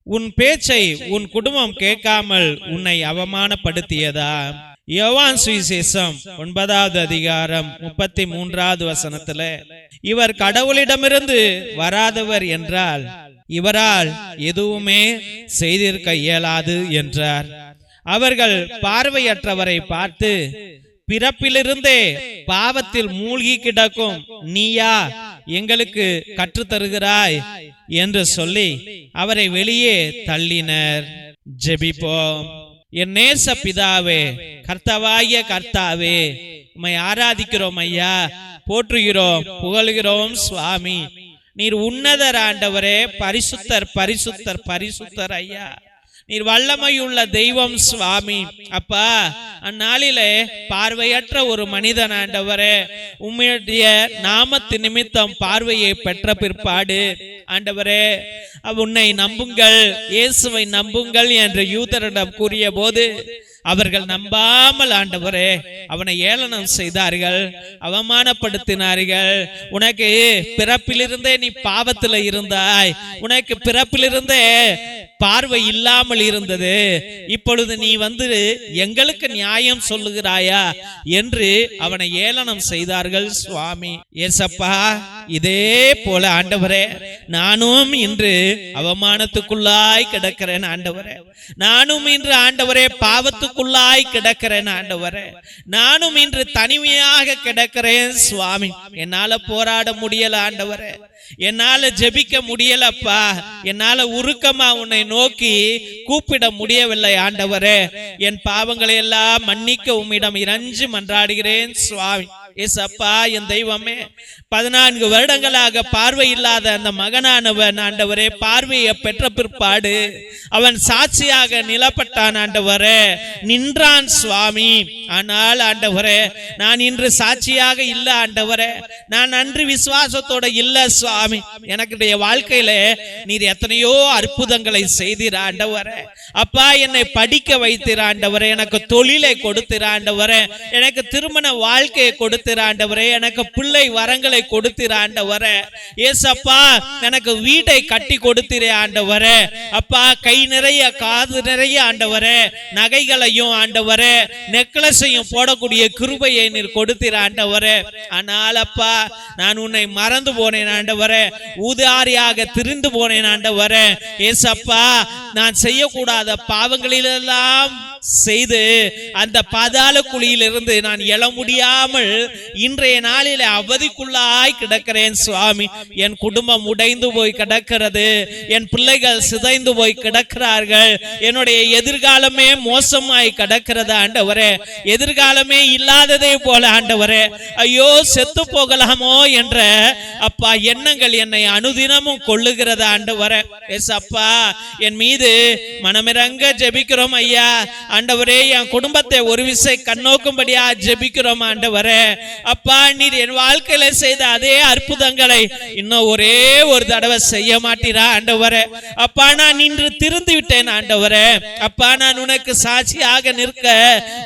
உன் பேச்சை உன் குடும்பம் கேட்காமல் உன்னை அவமானப்படுத்தியதா? யோவான் சுவிசேஷம் 9வது அதிகாரம் 33வது வசனத்துல, இவர் கடவுளிடமிருந்து வராதவர் என்றால் இவரால் எதுவுமே செய்திருக்க இயலாது என்றார். அவர்கள் பார்வையற்றவரை பார்த்து, பிறப்பிலிருந்தே பாவத்தில் மூழ்கி கிடக்கும் நீயா எங்களுக்கு கற்றுத்தருகிறாய் என்று சொல்லி அவரை வெளியே தள்ளினர். ஜெபிப்போம். என் நேச பிதாவே, கர்த்தாவாகிய கர்த்தாவே, உம்மை ஆராதிக்கிறோம் ஐயா, போற்றுகிறோம், புகழ்கிறோம் சுவாமி. நீர் உன்னதர் ஆண்டவரே, பரிசுத்தர் பரிசுத்தர் பரிசுத்தர் ஐயா. நீர் வல்லமையுள்ள தெய்வம் சுவாமி. அப்பா, அந்நாளிலே பார்வையற்ற ஒரு மனிதன் ஆண்டவரே, உம்முடைய நாமத்து நிமித்தம் பார்வையை பெற்ற பிற்பாடு ஆண்டவரே, உன்னை நம்புங்கள், இயேசுவை நம்புங்கள் என்று யூதரிடம் கூறிய போது அவர்கள் நம்பாமல் ஆண்டவரே அவனை ஏளனம் செய்தார்கள், அவமானப்படுத்தினார்கள். உனக்கு பிறப்பிலிருந்தே நீ பாவத்தில் இருந்தாய், உனக்கு பிறப்பிலிருந்தே பார்வை இல்லாமல் இருந்தது, இப்பொழுது நீ வந்து எங்களுக்கு நியாயம் சொல்லுகிறாயா என்று அவனை ஏளனம் செய்தார்கள் சுவாமி. ஏசப்பா, இதே போல ஆண்டவரே நானும் இன்று அவமானத்துக்குள்ளாய் கிடக்கிறேன் ஆண்டவரே. நானும் இன்று ஆண்டவரே பாவத்துக்குள்ளாய் கிடக்கிறேன் ஆண்டவரே. நானும் இன்று தனிமையாக கிடக்கிறேன் சுவாமி. என்னால போராட முடியல ஆண்டவரே, என்னால ஜெபிக்க முடியலப்பா, என்னால உருக்கமா உன்னை நோக்கி கூப்பிட முடியவில்லை ஆண்டவரே. என் பாவங்களை எல்லாம் மன்னிக்க உம்மிடம் இறைஞ்சி மன்றாடுகிறேன் சுவாமி. ஏசப்பா, என் தெய்வமே, 14 வருடங்களாக பார்வை இல்லாத அந்த மகனானவன் ஆண்டவரே பார்வையை பெற்ற பிற்பாடு அவன் சாட்சியாக நிலப்பட்டான் ஆண்டவரே, நின்றான் சுவாமி. ஆனால் ஆண்டவரே, நான் இன்று சாட்சியாக இல்ல ஆண்டவரே, நான் நன்றி விசுவாசத்தோட இல்ல சுவாமி. எனக்கு வாழ்க்கையில நீர் எத்தனையோ அற்புதங்களை செய்தீர் ஆண்டவரே. அப்பா, என்னை படிக்க வைத்தீர் ஆண்டவரே, எனக்கு தொழிலை கொடுத்தீர் ஆண்டவரே, எனக்கு திருமண வாழ்க்கையை கொடுத்தீர் ஆண்டவரே, எனக்கு பிள்ளை வரங்களை கொடுத்தீர் ஆண்டவரே. ஏசப்பா, எனக்கு வீட்டை கட்டி கொடுத்தீரே ஆண்டவரே. அப்பா, கை நிறைய காது நிறைய ஆண்டவரே நகைகளையும் ஆண்டவரே நெக்லஸையும் போடக்கூடிய கிருபையை நீர் கொடுத்தீர் ஆண்டவரே. ஆனால் அப்பா, நான் உன்னை மறந்து போனேன் ஆண்டவரே, ஊதாரியாக திரிந்து போனேன் ஆண்டவரே. ஏசப்பா, நான் செய்யக்கூடாத பாவங்களிலெல்லாம் செய்து அந்த பாதாள குழியிலிருந்து நான் எழ முடியாமல் இன்றைய நாளில் அவதிக்குள்ளாய் கிடக்கிறேன் சுவாமி. என் குடும்பம் உடைந்து போய் கிடக்கிறது, என் பிள்ளைகள் சிதைந்து போய் கிடக்கிறார்கள், என்னுடைய எதிர்காலமே மோசமாய் கிடக்கிறது ஆண்டவரே. எதிர்காலமே இல்லாததே போல ஆண்டவரே, ஐயோ செத்து போகலாமோ என்ற அப்பா எண்ணங்கள் என்னை அனுதினமும் கொள்ளுகிறது ஆண்டவரே. ஏசப்பா, என் மீது மனமிறங்க ஜெபிக்கிறோம் ஐயா ஆண்டவரே. என் குடும்பத்தை ஒரு விசை கண்ணோக்கும்படியா ஜெபிக்கிறோம் ஆண்டவரே. அப்பா, நீர் என் வாழ்க்கையில செய்த அதே அற்புதங்களை இன்னும் ஒரே ஒரு தடவை செய்ய மாட்டீரா ஆண்டவரே. அப்பா, நான் இன்று திருந்து விட்டேன் ஆண்டவரே. அப்பா, நான் உனக்கு சாட்சியாக நிற்க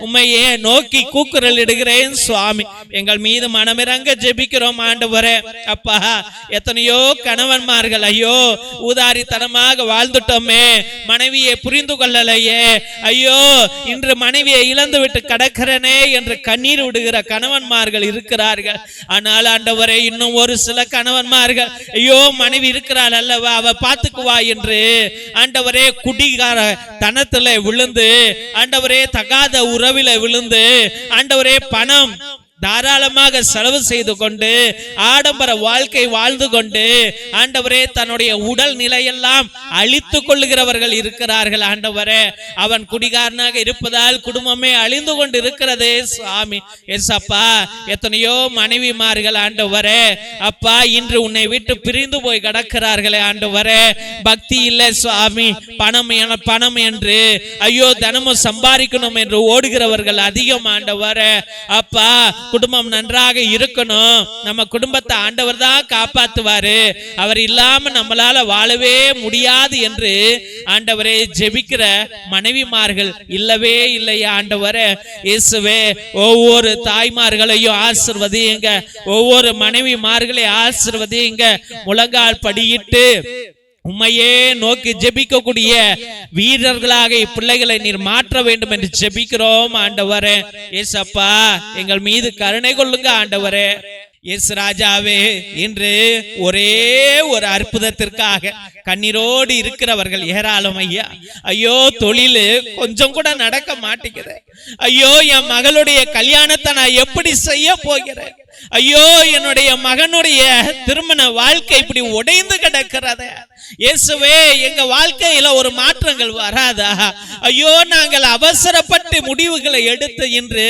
உம்மையே நோக்கி கூக்குரல் இடுகிறேன் சுவாமி. எங்கள் மீது மனமிறங்க ஜெபிக்கிறோம் ஆண்டவரே. அப்பா, எத்தனையோ கணவன்மார்கள் ஐயோ ஊதாரித்தனமாக வாழ்ந்துட்டோமே, மனைவியை புரிந்து கொள்ளலையே, ஐயோ இன்று மனைவியை இழந்து விட்டு கடக்கிறனே என்று கண்ணீர் விடுகிற கணவன்மார்கள் இருக்கிறார்கள். ஆனால் ஆண்டவரே, இன்னும் ஒரு சில கணவன்மார்கள் ஐயோ மனைவி இருக்கிறாள் அல்லவா, அவ பார்த்துக்குவா என்று ஆண்டவரே குடிகார தனத்துல விழுந்து ஆண்டவரே தகாத உறவில விழுந்து ஆண்டவரே பணம் தாராளமாக செலவு செய்து கொண்டு ஆடம்பர வாழ்க்கை வாழ்ந்து கொண்டு ஆண்டவரே தன்னுடைய உடல் நிலையெல்லாம் அழித்துக் கொள்ளுகிறவர்கள் இருக்கிறார்கள் ஆண்டவரே. அவன் குடிகாரனாக இருப்பதால் குடும்பமே அழிந்து கொண்டு இருக்கிறதே சுவாமி. ஏசப்பா, எத்தனையோ மனைவிமார்கள் ஆண்டவரே அப்பா இன்று உன்னை விட்டு பிரிந்து போய் கிடக்கிறார்களே ஆண்டவரே. பக்தி இல்லை சுவாமி, பணம் என்று ஐயோ தினமும் சம்பாதிக்கணும் என்று ஓடுகிறவர்கள் அதிகம் ஆண்டவரே. அப்பா, குடும்பம் நன்றாக இருக்கணும், நம்ம குடும்பத்தை ஆண்டவர் தான் காப்பாத்துவாரு, அவர் இல்லாம நம்மளால வாழவே முடியாது என்று ஆண்டவரே ஜெபிக்கிற மனைவிமார்கள் இல்லவே இல்லை ஆண்டவரே. இயேசுவே, ஒவ்வொரு தாய்மார்களையும் ஆசீர்வதியுங்க, ஒவ்வொரு மனைவிமார்களையும் ஆசீர்வதியுங்க. முழங்கால் படியிட்டு உம்மையே நோக்கி ஜெபிக்கக்கூடிய வீரர்களாக இப்பிள்ளைகளை நீர் மாற்ற வேண்டும் என்று ஜெபிக்கிறோம் ஆண்டவரே. ஏசப்பா, எங்கள் மீது கருணை கொள்ளுங்க ஆண்டவரே. எஸ் ராஜாவே, இன்று ஒரே ஒரு அற்புதத்திற்காக கண்ணீரோடு இருக்கிறவர்கள் ஏராளம் ஐயா. ஐயோ, தொழில் கொஞ்சம் கூட நடக்க மாட்டேங்குது. ஐயோ, என் மகளுடைய கல்யாணத்தை நான் எப்படி செய்ய போகிறேன்? ஐயோ, என்னுடைய மகனுடைய திருமண வாழ்க்கை இப்படி உடைந்து கிடக்கிறது. இயேசுவே, எங்க வாழ்க்கையில ஒரு மாற்றங்கள் வராதா? ஐயோ, நாங்கள் அவசரப்பட்டு முடிவுகளை எடுத்து இன்று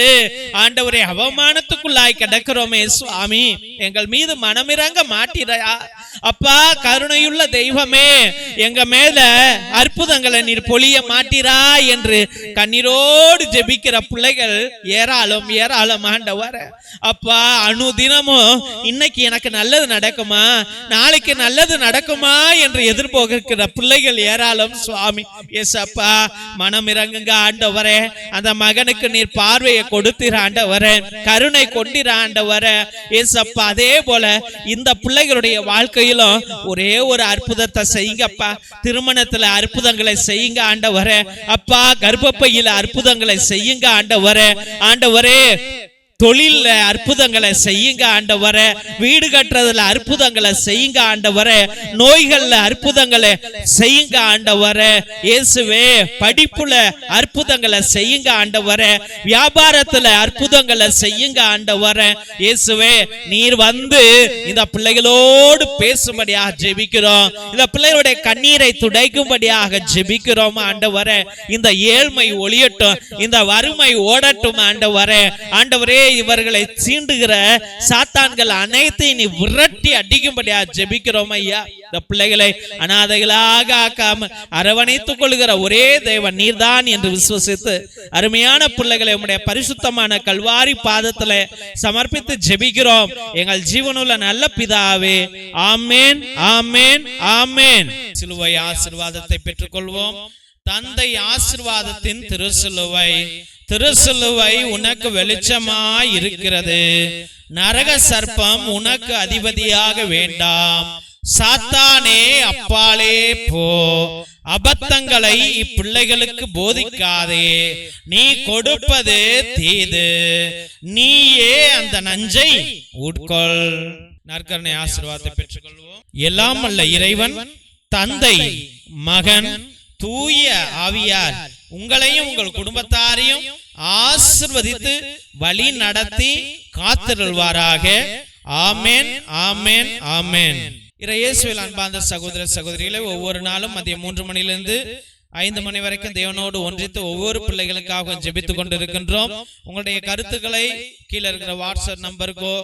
ஆண்டவரே அவமானத்துக்குள்ளாய் கிடக்கிறோமே சுவாமி, எங்கள் மீது மனமிறங்க மாட்டீரையா? அப்பா, கருணையுள்ள தெய்வமே, எங்க மேல அற்புதங்களை நீர் பொழிய மாட்டீரா என்று கண்ணீரோடு ஜெபிக்கிற பிள்ளைகள் ஏராளம் ஏராளம் ஆண்டவரே. அப்பா, அனுதினமும் இன்னைக்கு எனக்கு நல்லது நடக்குமா, நாளைக்கு நல்லது நடக்குமா என்று எதிர்பார்க்கிற பிள்ளைகள் ஏராளம் சுவாமி. எஸ் அப்பா, மனம் இறங்குங்க ஆண்டவரே. அந்த மகனுக்கு நீர் பார்வையை கொடுத்திர ஆண்டவரே, கருணை கொண்டிர ஆண்டவரே. எஸ் அப்பா, அதே போல இந்த பிள்ளைகளுடைய வாழ்க்கையிலும் ஒரே ஒரு அற்புதத்தை செய்யுங்கப்பா. திருமணத்துல அற்புதங்களை செய்யுங்க ஆண்டவரே. அப்பா, கர்ப்பப்பையில அற்புதங்களை செய்யுங்க ஆண்டவரே. ஆண்டவரே, தொழில அற்புதங்களை செய்யுங்க ஆண்டவரே. வீடு கட்டுறதுல அற்புதங்களை செய்யுங்க ஆண்டவரே. நோய்கள்ல அற்புதங்களை செய்யுங்க ஆண்டவரே. இயேசுவே, படிப்புல அற்புதங்களை செய்யுங்க ஆண்டவரே. வியாபாரத்துல அற்புதங்களை செய்யுங்க ஆண்டவரே. இயேசுவே, நீர் வந்து இந்த பிள்ளைகளோடு பேசும்படியாக ஜெபிக்கிறோம். இந்த பிள்ளைகளுடைய கண்ணீரை துடைக்கும்படியாக ஜெபிக்கிறோம் ஆண்டவரே. இந்த ஏழ்மை ஒளியட்டும், இந்த வறுமை ஓடட்டும் ஆண்டவரே. ஆண்டவரே, இவர்களை சீண்டுகிற சாத்தான்கள் அனைத்தையும் நீ விரட்டி அடிக்கும்படியா ஜெபிக்கிறோம் ஐயா. இந்த பிள்ளைகளை அனாதைகளாக ஆக்காம அரவணைத்துக் கொள்கிற ஒரே தேவன் நீர்தான் என்று விசுவசித்து அருமையான பிள்ளைகளை உம்முடைய பரிசுத்தமான கல்வாரி பாதத்துல சமர்ப்பித்து ஜெபிக்கிறோம் எங்கள் ஜீவனுள்ள நல்ல பிதாவே. ஆமேன், ஆமேன், ஆமேன். சிலுவை ஆசீர்வாதத்தை பெற்றுக் கொள்வோம். தந்தை ஆசீர்வாதத்தின் திருசிலுவை, திருசிலுவை உனக்கு வெளிச்சமாய் இருக்கிறது. நரக சர்ப்பம் உனக்கு அதிபதியாக வேண்டாம். சாத்தானே, அப்பாலே போ. அபத்தங்களை இப்பிள்ளைகளுக்கு போதிக்காதே. நீ கொடுப்பது தீது, நீயே அந்த நஞ்சை உட்கொள். நற்கருணை ஆசீர்வாதத்தை பெற்றுக் கொள்வோம். எல்லாம் அல்ல இறைவன், தந்தை, மகன், தூய ஆவியார் உங்களையும் உங்கள் குடும்பத்தாரையும் ஆசீர்வதித்து வழி நடத்தி காத்திருள்வாராக. ஆமேன், ஆமேன், ஆமேன். இயேசுவில் அன்பார்ந்த சகோதர சகோதரிகளை, ஒவ்வொரு நாளும் மதியம் 3 மணியிலிருந்து 5 மணி வரைக்கும் தேவனோடு ஒன்றித்து ஒவ்வொரு பிள்ளைகளுக்காக ஜெபித்துக் கொண்டிருக்கின்றோம். உங்களுடைய கருத்துக்களை கீழே இருக்கிற வாட்ஸ்அப் நம்பருக்கோ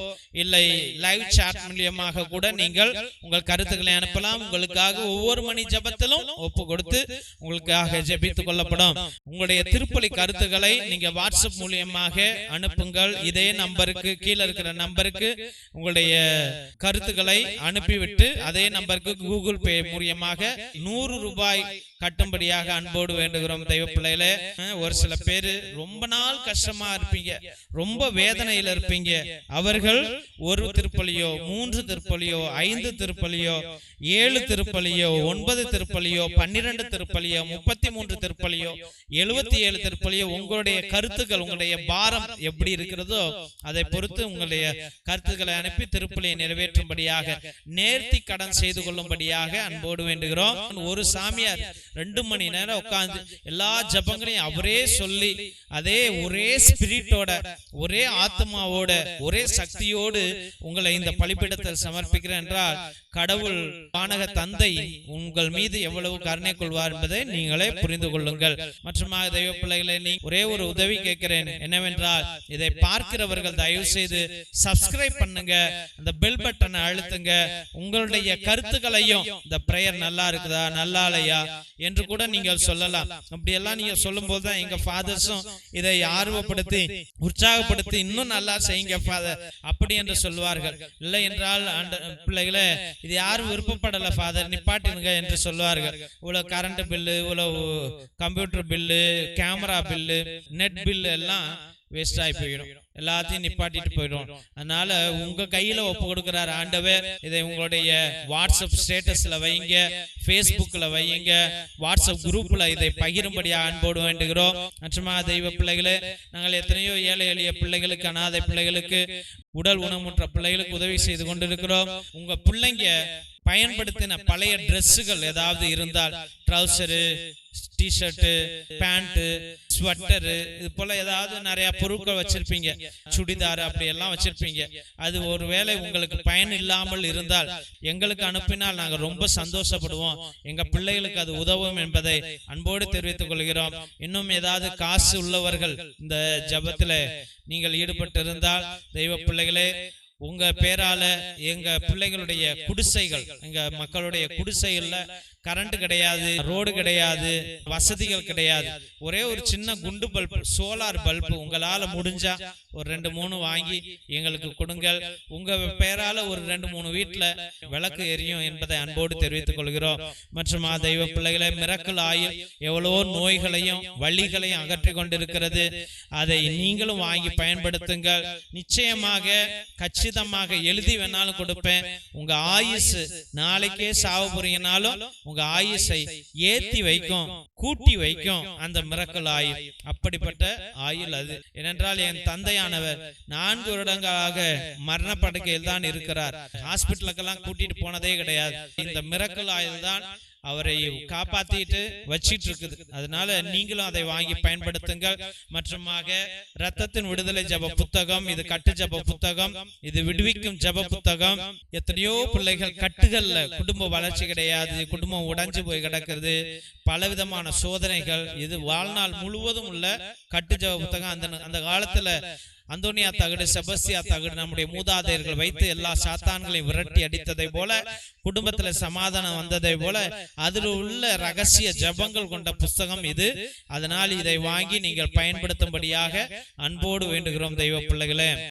இல்லை லைவ் சாட் மூலியமாக கூட நீங்கள் உங்கள் கருத்துக்களை அனுப்பலாம். உங்களுக்காக ஒவ்வொரு மணி ஜெபத்திலும் ஒப்பு கொடுத்து உங்களுக்காக ஜெபித்துக் கொள்ளப்படும். உங்களுடைய திருப்பலி கருத்துக்களை நீங்க வாட்ஸ்அப் மூலியமாக அனுப்புங்கள். இதே நம்பருக்கு, கீழே இருக்கிற நம்பருக்கு உங்களுடைய கருத்துக்களை அனுப்பிவிட்டு அதே நம்பருக்கு கூகுள் பே மூலியமாக 100 ரூபாய் கட்டும்படியாக அன்போடு வேண்டுகிறோம். தெய்வ பிள்ளைகளே, ஒரு சில பேரு ரொம்ப நாள் கஷ்டமா இருப்பீங்க, ரொம்ப வேதனையில இருப்பீங்க. அவர்கள் 1 திருப்பலியோ 3 திருப்பலியோ 5 திருப்பலியோ 7 திருப்பலியோ 9 திருப்பலியோ 12 திருப்பலியோ 33 திருப்பலியோ 77 திருப்பலியோ உங்களுடைய கருத்துக்கள், உங்களுடைய பாரம் எப்படி இருக்கிறதோ அதை பொறுத்து உங்களுடைய கருத்துக்களை அனுப்பி திருப்பலியை நிறைவேற்றும்படியாக நேர்த்தி கடன் செய்து கொள்ளும்படியாக அன்போடு வேண்டுகிறோம். ஒரு சாமியார் 2 மணி நேரம் உட்கார்ந்து எல்லா ஜபங்களையும் அவரே சொல்லி அதே ஒரே ஸ்பிரிட்டோட, ஒரே ஆத்மாவோட, ஒரே சக்தியோடு உங்களை இந்த பலிபீடத்தில் சமர்ப்பிக்கிறேன் என்றால் கடவுள் வானக தந்தை உங்கள் மீது எவ்வளவு கருணை கொள்வார் என்பதை நீங்களே புரிந்து கொள்ளுங்கள். மற்றும் தெய்வ பிள்ளைகளை, நீ ஒரே ஒரு உதவி கேட்கிறேன். என்னவென்றால், இதை பார்க்கிறவர்கள் தயவு செய்து சப்ஸ்கிரைப் பண்ணுங்க, அந்த பெல் பட்டனை அழுத்துங்க. உங்களுடைய கருத்துக்களையும், இந்த பிரேயர் நல்லா இருக்குதா, நல்லா இல்லையா என்று கூட நீங்கள் சொல்லலாம். அப்படியெல்லாம் நீங்க சொல்லும் போதுதான் எங்க ஃபாதர்ஸும் இதை ஆர்வப்படுத்தி உற்சாகப்படுத்தி இன்னும் நல்லா செய்யுங்க ஃபாதர் அப்படி என்று சொல்வார்கள். இல்லை என்றால் பிள்ளைகளே, இது யாரும் விருப்பப்படல ஃபாதர், நிப்பாட்டினுங்க என்று சொல்வார்கள். இவ்வளவு கரண்ட் பில்லு, இவ்வளவு computer bill, camera bill, net bill எல்லாம் வேஸ்ட் ஆகி போயிடும். எல்லாத்தையும் நிப்பாட்டிட்டு போயிடும். அதனால உங்க கையில ஒப்பு கொடுக்கிறார் ஆண்டவர். இதை உங்களுடைய வாட்ஸ்அப் ஸ்டேட்டஸ்ல வைங்க, ஃபேஸ்புக்ல வைங்க, வாட்ஸ்அப் குரூப்ல இதை பகிரும்படியாக அன்போடு வேண்டுகிறோம். மற்றும் தெய்வ பிள்ளைகளே, நாங்கள் எத்தனையோ ஏழை எளிய பிள்ளைகளுக்கு, அனாதை பிள்ளைகளுக்கு, உடல் ஊனமுற்ற பிள்ளைகளுக்கு உதவி செய்து கொண்டிருக்கிறோம். உங்க பிள்ளைங்க பயன்படுத்தின பழைய டிரெஸ்ஸுகள் ஏதாவது இருந்தால், ட்ரௌசரு, டிஷர்ட்டு, பேண்ட், ஸ்வெட்டரு, இது போல ஏதாவது நிறைய பொருட்கள் வச்சிருப்பீங்க, சுடிதார் அப்படி எல்லாம் வச்சிருப்பீங்க. அது ஒருவேளை உங்களுக்கு பயன் இல்லாமல் இருந்தால் எங்களுக்கு அனுப்பினால் நாங்கள் ரொம்ப சந்தோஷப்படுவோம். எங்க பிள்ளைகளுக்கு அது உதவும் என்பதை அன்போடு தெரிவித்துக் கொள்கிறோம். இன்னும் ஏதாவது காசு உள்ளவர்கள் இந்த ஜபத்துல நீங்கள் ஈடுபட்டு இருந்தால், தெய்வ பிள்ளைகளே, உங்க பேரால எங்க பிள்ளைகளுடைய குடிசைகள், எங்க மக்களுடைய குடிசைகள்ல கரண்ட் கிடையாது, ரோடு கிடையாது, வசதிகள் கிடையாது. ஒரே ஒரு சின்ன குண்டு பல்பு, சோலார் பல்பு உங்களால முடிஞ்சா ஒரு 2-3 வாங்கி எங்களுக்கு கொடுங்கள். உங்க பேரால ஒரு 2-3 வீட்டுல விளக்கு எரியும் என்பதை அன்போடு தெரிவித்துக் கொள்கிறோம். மற்றும் தெய்வ பிள்ளைகளை, மிரக்கல் ஆயில் எவ்வளவோ நோய்களையும் வலிகளையும் அகற்றி கொண்டிருக்கிறது. அதை நீங்களும் வாங்கி பயன்படுத்துங்கள். நிச்சயமாக கச்சிதமாக எழுதி வேணாலும் கொடுப்பேன். உங்க ஆயுசு நாளைக்கே சாவு போறீங்கனாலும் உங்க ஆயுசை ஏத்தி வைக்கும், கூட்டி வைக்கும் அந்த மிரக்கல் ஆயில். அப்படிப்பட்ட ஆயில் அது. ஏனென்றால் என் தந்தையானவர் 4 வருடங்களாக மரண படுக்கையில் தான் இருக்கிறார். ஹாஸ்பிட்டலுக்கெல்லாம் கூட்டிட்டு போனதே கிடையாது. இந்த மிரக்கல் ஆயில் தான் அவரை காப்பாத்திட்டு வச்சிட்டு இருக்குது. அதனால நீங்களும் அதை வாங்கி பயன்படுத்துங்கள். மற்றும் ரத்தத்தின் விடுதலை ஜப புத்தகம், இது கட்டு ஜப புத்தகம், இது விடுவிக்கும் ஜப புத்தகம். எத்தனையோ பிள்ளைகள் கட்டுகள்ல குடும்ப வளர்ச்சி கிடையாது, குடும்பம் உடைஞ்சு போய் கிடக்கிறது, பலவிதமான சோதனைகள். இது வாழ்நாள் முழுவதும் உள்ள கட்டு ஜப புத்தகம். அந்த காலத்துல அந்தோனியா தகடு, செபஸ்தியா தகடு நம்முடைய மூதாதையர்கள் வைத்து எல்லா சாத்தான்களையும் விரட்டி அடித்ததை போல, குடும்பத்துல சமாதானம் வந்ததை போல, அதில் உள்ள ரகசிய ஜபங்கள் கொண்ட புஸ்தகம் இது. அதனால் இதை வாங்கி நீங்கள் பயன்படுத்தும்படியாக அன்போடு வேண்டுகிறோம் தெய்வ பிள்ளைகளே.